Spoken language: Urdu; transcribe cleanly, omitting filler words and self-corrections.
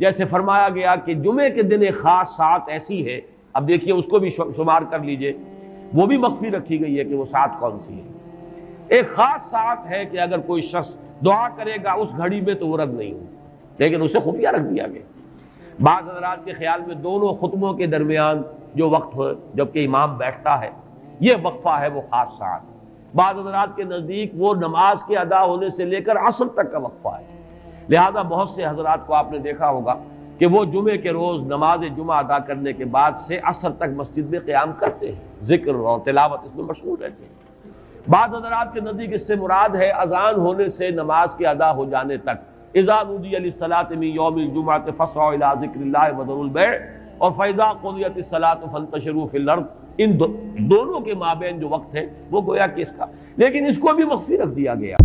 جیسے فرمایا گیا کہ جمعے کے دن ایک خاص ساعت ایسی ہے، اب دیکھیے اس کو بھی شمار کر لیجئے، وہ بھی مخفی رکھی گئی ہے کہ وہ ساعت کون سی ہے۔ ایک خاص ساعت ہے کہ اگر کوئی شخص دعا کرے گا اس گھڑی میں تو وہ رد نہیں ہوگی، لیکن اسے خفیہ رکھ دیا گیا۔ بعض حضرات کے خیال میں دونوں خطبوں کے درمیان جو وقت ہو جبکہ امام بیٹھتا ہے یہ وقفہ ہے وہ خاص ساعت۔ بعض حضرات کے نزدیک وہ نماز کے ادا ہونے سے لے کر عصر تک کا وقفہ ہے، لہذا بہت سے حضرات کو آپ نے دیکھا ہوگا کہ وہ جمعے کے روز نماز جمعہ ادا کرنے کے بعد سے عصر تک مسجد میں قیام کرتے ہیں، ذکر اور تلاوت اس میں مشغول رہتے ہیں۔ بعض حضرات کے نزدیک اس سے مراد ہے اذان ہونے سے نماز کے ادا ہو جانے تک، اذا نودی للصلاۃ من یوم الجمعۃ فاسعوا الی ذکر اللہ وذروا البیع اور فاذا قضیت الصلاۃ فانتشروا فی الارض، ان دونوں کے مابین جو وقت ہے وہ گویا کہ اس کا، لیکن اس کو بھی مخفی رکھ دیا گیا۔